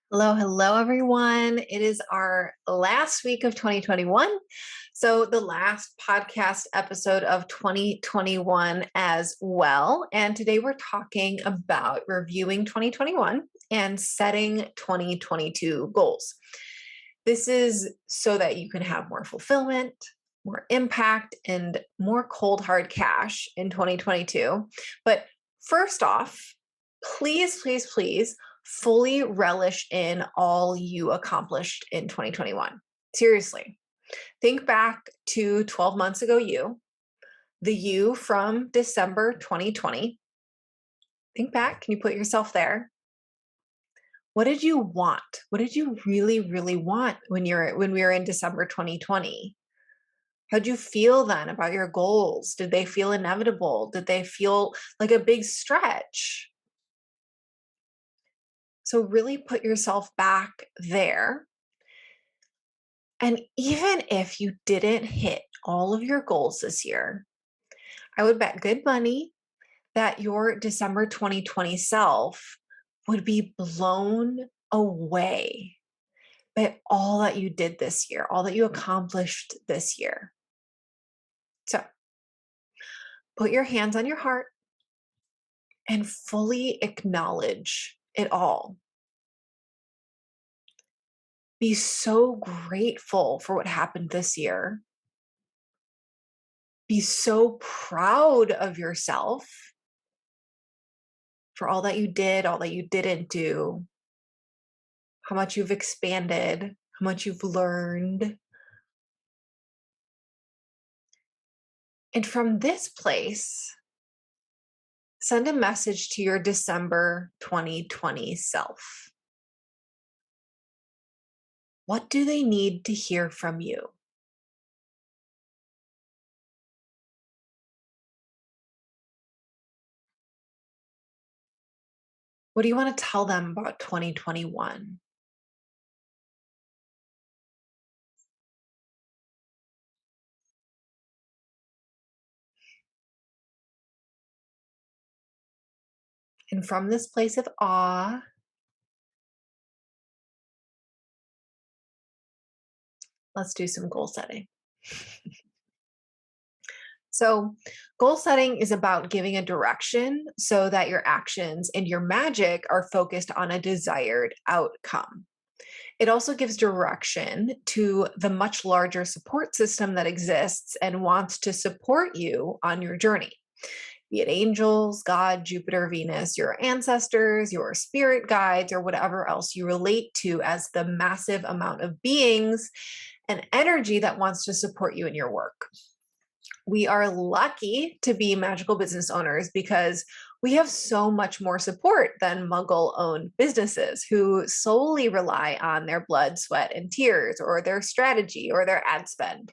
Hello, hello, everyone. It is our last week of 2021. So, the last podcast episode of 2021 as well. And today we're talking about reviewing 2021 and setting 2022 goals. This is so that you can have more fulfillment, more impact, and more cold hard cash in 2022. But first off, please fully relish in all you accomplished in 2021. Seriously, think back to 12 months ago, the you from December 2020. Think back. Can you put yourself there? What did you want? What did you really want when we were in December 2020? How'd you feel then about your goals? Did they feel inevitable? Did they feel like a big stretch? So really put yourself back there. And even if you didn't hit all of your goals this year, I would bet good money that your December 2020 self would be blown away by all that you did this year, all that you accomplished this year. So put your hands on your heart and fully acknowledge it all. Be so grateful for what happened this year. Be so proud of yourself for all that you did, all that you didn't do, how much you've expanded, how much you've learned. And from this place, send a message to your December 2020 self. What do they need to hear from you? What do you want to tell them about 2021? And from this place of awe, let's do some goal setting. So, goal setting is about giving a direction so that your actions and your magic are focused on a desired outcome. It also gives direction to the much larger support system that exists and wants to support you on your journey. Be it angels, God, Jupiter, Venus, your ancestors, your spirit guides, or whatever else you relate to as the massive amount of beings and energy that wants to support you in your work. We are lucky to be magical business owners because we have so much more support than muggle owned businesses who solely rely on their blood, sweat, and tears, or their strategy, or their ad spend.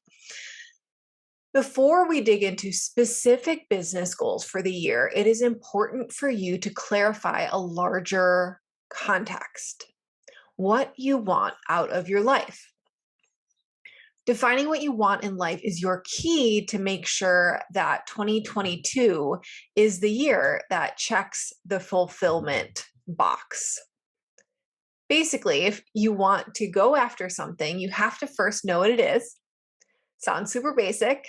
Before we dig into specific business goals for the year, it is important for you to clarify a larger context. What you want out of your life. Defining what you want in life is your key to make sure that 2022 is the year that checks the fulfillment box. Basically, if you want to go after something, you have to first know what it is. Sounds super basic,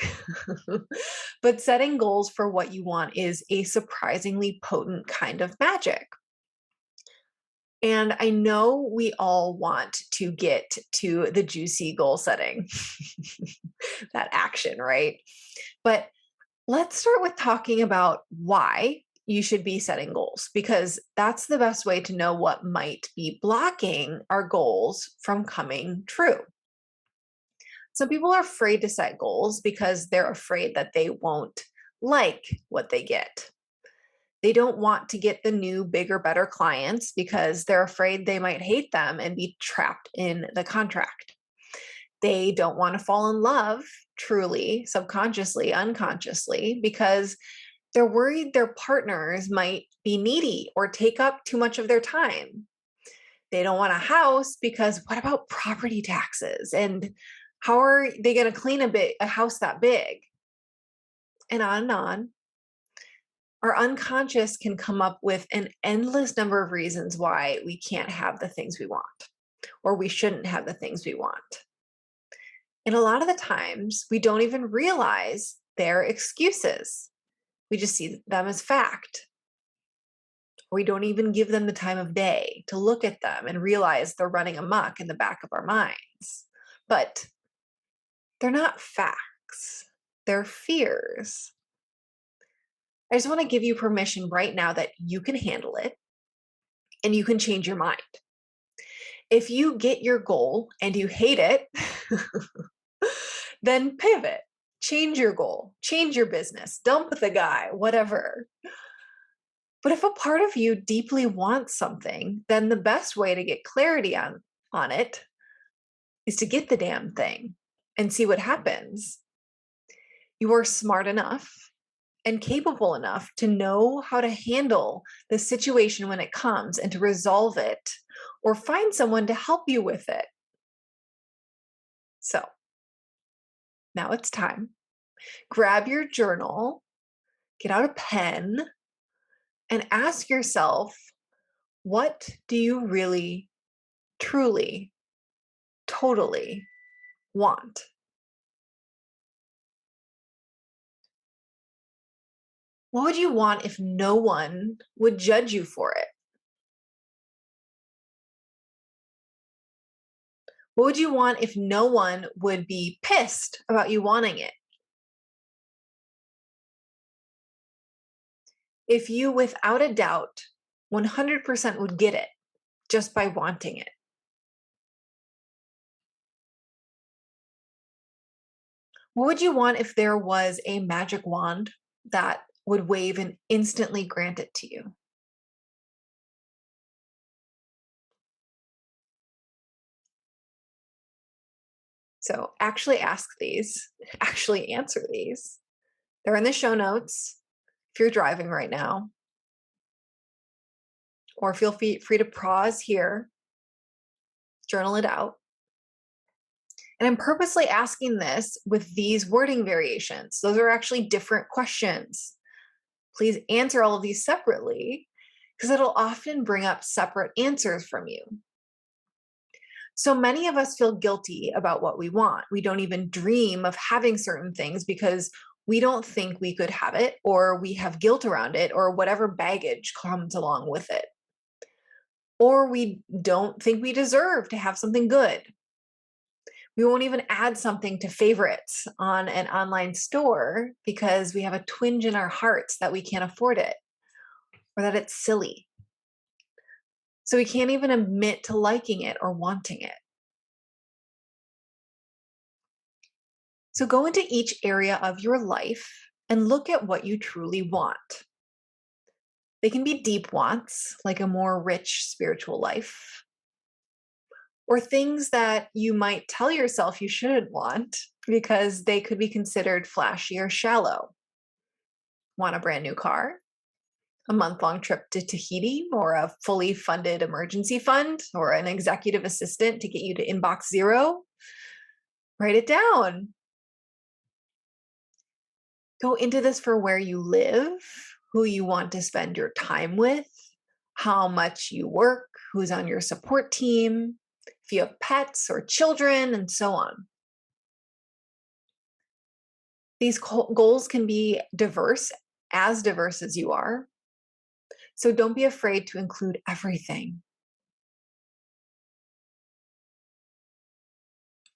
but setting goals for what you want is a surprisingly potent kind of magic. And I know we all want to get to the juicy goal setting, that action, right? But let's start with talking about why you should be setting goals, because that's the best way to know what might be blocking our goals from coming true. Some people are afraid to set goals because they're afraid that they won't like what they get. They don't want to get the new, bigger, better clients because they're afraid they might hate them and be trapped in the contract. They don't want to fall in love truly, subconsciously, unconsciously, because they're worried their partners might be needy or take up too much of their time. They don't want a house because what about property taxes? And how are they going to clean a house that big? And on and on. Our unconscious can come up with an endless number of reasons why we can't have the things we want or we shouldn't have the things we want. And a lot of the times, we don't even realize they're excuses. We just see them as fact. We don't even give them the time of day to look at them and realize they're running amok in the back of our minds. But they're not facts, they're fears. I just want to give you permission right now that you can handle it and you can change your mind. If you get your goal and you hate it, then pivot, change your goal, change your business, dump the guy, whatever. But if a part of you deeply wants something, then the best way to get clarity on it is to get the damn thing and see what happens. You are smart enough and capable enough to know how to handle the situation when it comes and to resolve it or find someone to help you with it. So now it's time. Grab your journal, get out a pen, and ask yourself, what do you really, truly, totally want? What would you want if no one would judge you for it? What would you want if no one would be pissed about you wanting it? If you, without a doubt, 100% would get it just by wanting it? What would you want if there was a magic wand that would wave and instantly grant it to you? So actually ask these, actually answer these. They're in the show notes if you're driving right now. Or feel free to pause here, journal it out. And I'm purposely asking this with these wording variations. Those are actually different questions. Please answer all of these separately because it'll often bring up separate answers from you. So many of us feel guilty about what we want. We don't even dream of having certain things because we don't think we could have it, or we have guilt around it, or whatever baggage comes along with it. Or we don't think we deserve to have something good. We won't even add something to favorites on an online store because we have a twinge in our hearts that we can't afford it or that it's silly. So we can't even admit to liking it or wanting it. So go into each area of your life and look at what you truly want. They can be deep wants, like a more rich spiritual life, or things that you might tell yourself you shouldn't want because they could be considered flashy or shallow. Want a brand new car? A month-long trip to Tahiti, or a fully funded emergency fund, or an executive assistant to get you to inbox zero? Write it down. Go into this for where you live, who you want to spend your time with, how much you work, who's on your support team, if you have pets or children, and so on. These goals can be diverse as you are. So don't be afraid to include everything.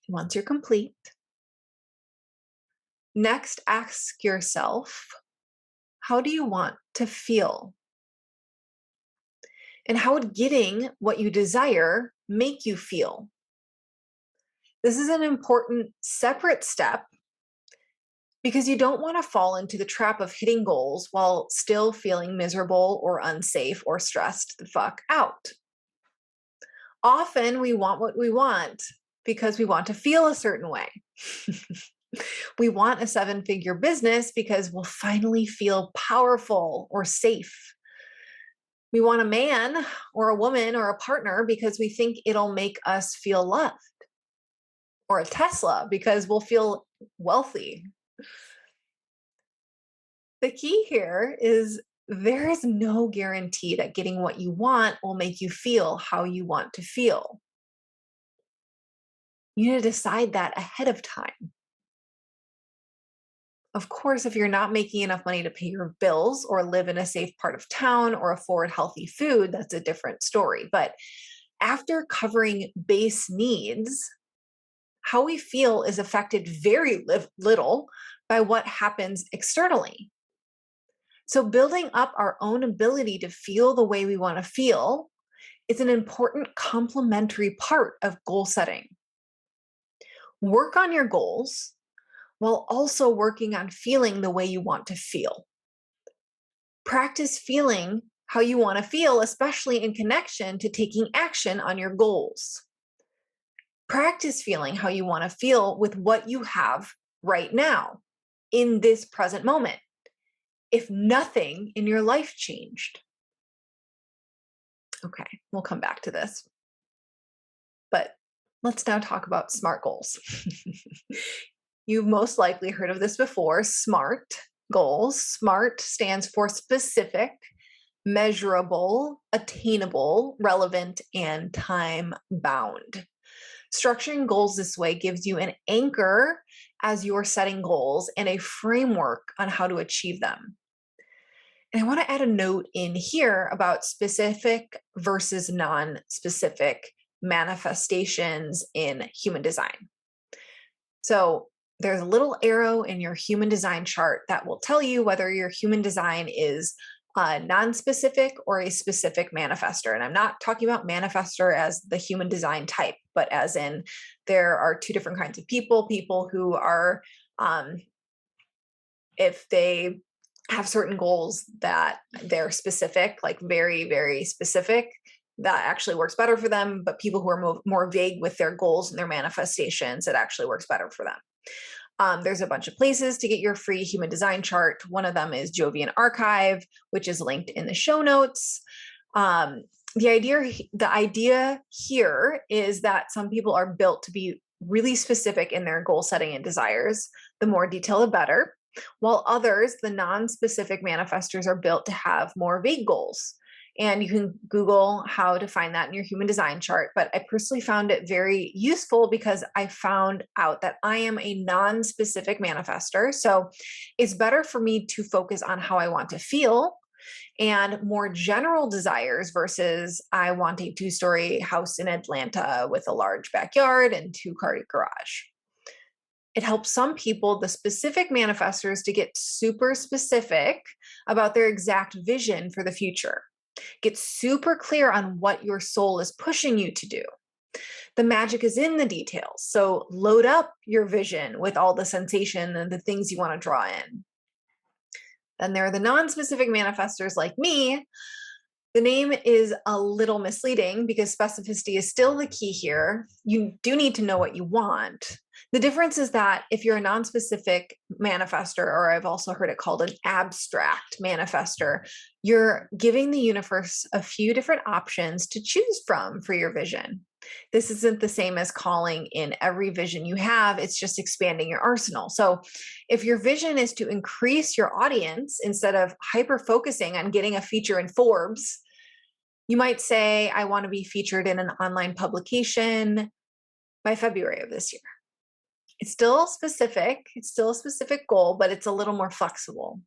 Once you're complete, next ask yourself, how do you want to feel? And how would getting what you desire make you feel? This is an important separate step because you don't want to fall into the trap of hitting goals while still feeling miserable or unsafe or stressed the fuck out. Often we want what we want because we want to feel a certain way. We want a 7-figure business because we'll finally feel powerful or safe. We want a man or a woman or a partner because we think it'll make us feel loved. Or a Tesla because we'll feel wealthy. The key here is there is no guarantee that getting what you want will make you feel how you want to feel. You need to decide that ahead of time. Of course, if you're not making enough money to pay your bills or live in a safe part of town or afford healthy food, that's a different story. But after covering base needs, how we feel is affected very little by what happens externally. So, building up our own ability to feel the way we want to feel is an important complementary part of goal setting. Work on your goals while also working on feeling the way you want to feel. Practice feeling how you want to feel, especially in connection to taking action on your goals. Practice feeling how you want to feel with what you have right now in this present moment, if nothing in your life changed. Okay, we'll come back to this. But let's now talk about SMART goals. You've most likely heard of this before, SMART goals. SMART stands for specific, measurable, attainable, relevant, and time bound. Structuring goals this way gives you an anchor as you're setting goals and a framework on how to achieve them. And I want to add a note in here about specific versus non-specific manifestations in human design. So there's a little arrow in your human design chart that will tell you whether your human design is non-specific or a specific manifestor. And I'm not talking about manifestor as the human design type, but as in there are two different kinds of people who are, if they have certain goals that they're specific, like very, very specific, that actually works better for them. But people who are more vague with their goals and their manifestations, it actually works better for them. There's a bunch of places to get your free human design chart. One of them is Jovian Archive, which is linked in the show notes. The idea here is that some people are built to be really specific in their goal setting and desires. The more detail, the better. While others, the non-specific manifestors, are built to have more vague goals. And you can Google how to find that in your human design chart. But I personally found it very useful because I found out that I am a non-specific manifestor. So it's better for me to focus on how I want to feel and more general desires versus I want a 2-story house in Atlanta with a large backyard and 2-car garage. It helps some people, the specific manifestors, to get super specific about their exact vision for the future. Get super clear on what your soul is pushing you to do. The magic is in the details. So load up your vision with all the sensation and the things you want to draw in. Then there are the non-specific manifestors like me. The name is a little misleading because specificity is still the key here. You do need to know what you want. The difference is that if you're a non-specific manifestor, or I've also heard it called an abstract manifestor, you're giving the universe a few different options to choose from for your vision. This isn't the same as calling in every vision you have. It's just expanding your arsenal. So if your vision is to increase your audience instead of hyper-focusing on getting a feature in Forbes, you might say, I want to be featured in an online publication by February of this year. It's still specific. It's still a specific goal, but it's a little more flexible.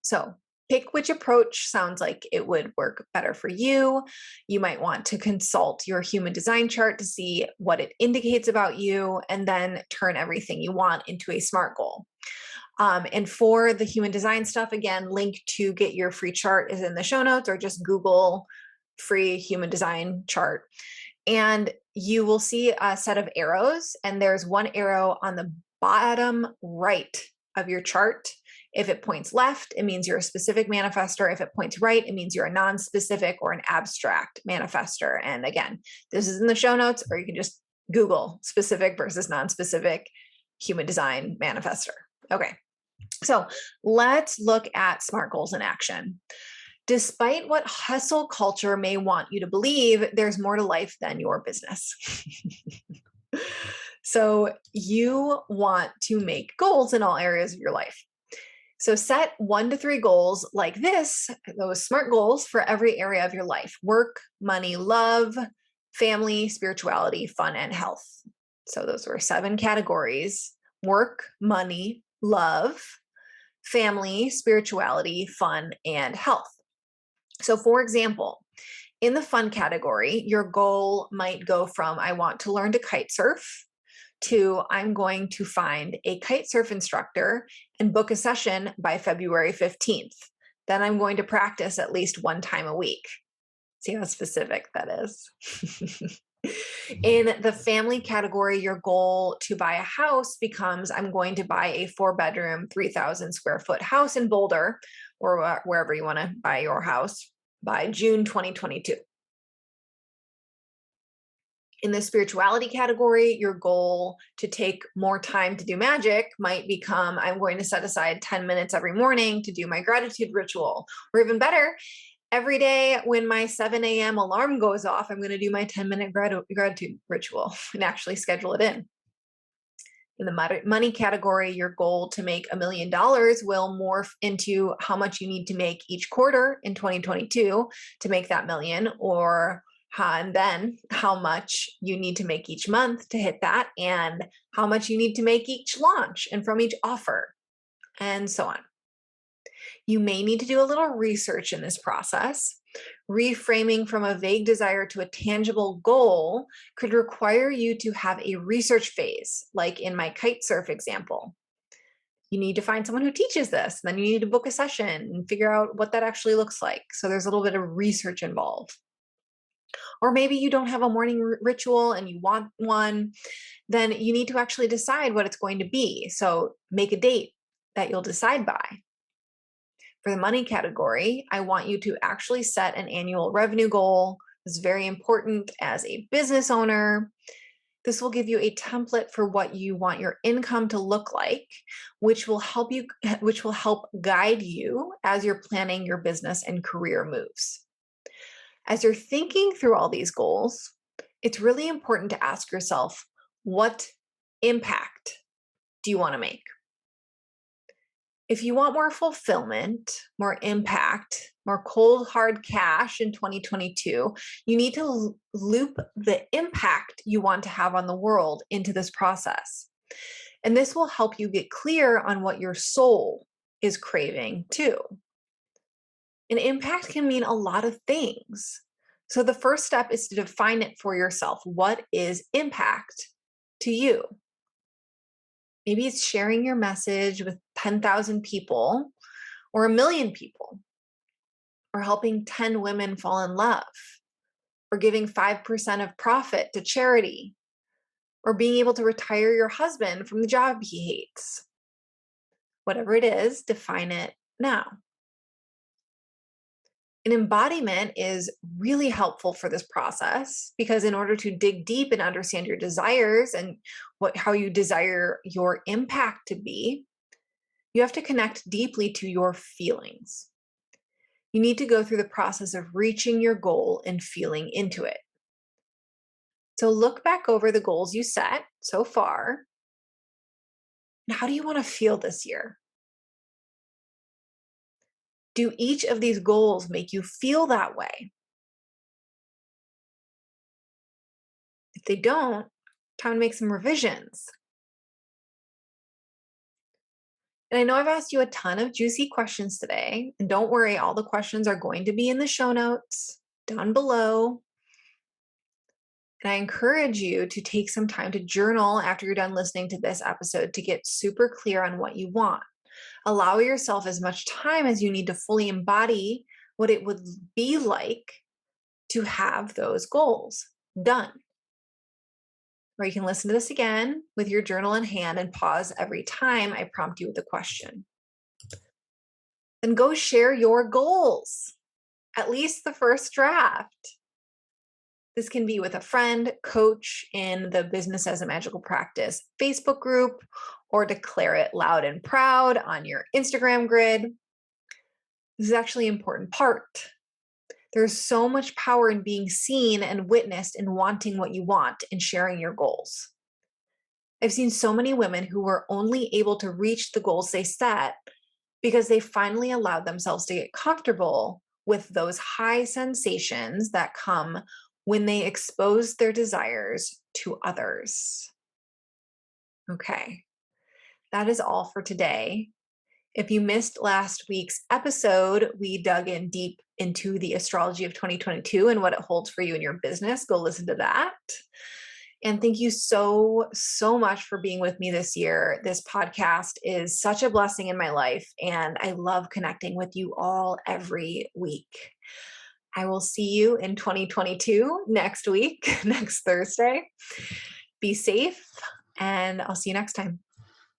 So pick which approach sounds like it would work better for you. You might want to consult your human design chart to see what it indicates about you, and then turn everything you want into a SMART goal. And for the human design stuff, again, link to get your free chart is in the show notes, or just Google free human design chart. And you will see a set of arrows, and there's one arrow on the bottom right of your chart. If it points left, it means you're a specific manifestor. If it points right, it means you're a non-specific or an abstract manifestor. And again, this is in the show notes, or you can just Google specific versus non-specific human design manifestor. Okay, so let's look at SMART goals in action. Despite what hustle culture may want you to believe, there's more to life than your business. So you want to make goals in all areas of your life. So set 1 to 3 goals like this, those SMART goals for every area of your life: work, money, love, family, spirituality, fun, and health. So those were 7 categories: work, money, love, family, spirituality, fun, and health. So for example, in the fun category, your goal might go from I want to learn to kite surf to I'm going to find a kite surf instructor and book a session by February 15th. Then I'm going to practice at least 1 time a week. See how specific that is. In the family category, your goal to buy a house becomes I'm going to buy a 4-bedroom, 3,000 square foot house in Boulder or wherever you want to buy your house by June 2022. In the spirituality category, your goal to take more time to do magic might become I'm going to set aside 10 minutes every morning to do my gratitude ritual. Or even better, every day when my 7 a.m. alarm goes off, I'm going to do my 10-minute gratitude ritual and actually schedule it in. In the money category, your goal to make $1 million will morph into how much you need to make each quarter in 2022 to make that million, and then how much you need to make each month to hit that, and how much you need to make each launch and from each offer, and so on. You may need to do a little research in this process. Reframing from a vague desire to a tangible goal could require you to have a research phase, like in my kite surf example. You need to find someone who teaches this, and then you need to book a session and figure out what that actually looks like. So there's a little bit of research involved. Or maybe you don't have a morning ritual and you want one, then you need to actually decide what it's going to be. So make a date that you'll decide by. For the money category, I want you to actually set an annual revenue goal. This is very important as a business owner. This will give you a template for what you want your income to look like, which will help guide you as you're planning your business and career moves. As you're thinking through all these goals, it's really important to ask yourself, what impact do you want to make? If you want more fulfillment, more impact, more cold, hard cash in 2022, you need to loop the impact you want to have on the world into this process. And this will help you get clear on what your soul is craving too. And impact can mean a lot of things. So the first step is to define it for yourself. What is impact to you? Maybe it's sharing your message with 10,000 people or 1,000,000 people, or helping 10 women fall in love, or giving 5% of profit to charity, or being able to retire your husband from the job he hates. Whatever it is, define it now. An embodiment is really helpful for this process because in order to dig deep and understand your desires and how you desire your impact to be, you have to connect deeply to your feelings. You need to go through the process of reaching your goal and feeling into it. So look back over the goals you set so far. And how do you want to feel this year? Do each of these goals make you feel that way? If they don't, time to make some revisions. And I know I've asked you a ton of juicy questions today, and don't worry, all the questions are going to be in the show notes down below. And I encourage you to take some time to journal after you're done listening to this episode to get super clear on what you want. Allow yourself as much time as you need to fully embody what it would be like to have those goals done. Or you can listen to this again with your journal in hand and pause every time I prompt you with a question. Then go share your goals, at least the first draft. This can be with a friend, coach in the Business as a Magical Practice Facebook group, or declare it loud and proud on your Instagram grid. This is actually an important part. There's so much power in being seen and witnessed and wanting what you want and sharing your goals. I've seen so many women who were only able to reach the goals they set because they finally allowed themselves to get comfortable with those high sensations that come when they expose their desires to others. Okay, that is all for today. If you missed last week's episode, we dug in deep into the astrology of 2022 and what it holds for you in your business. Go listen to that. And thank you so, so much for being with me this year. This podcast is such a blessing in my life, and I love connecting with you all every week. I will see you in 2022 next week, next Thursday. Be safe, and I'll see you next time.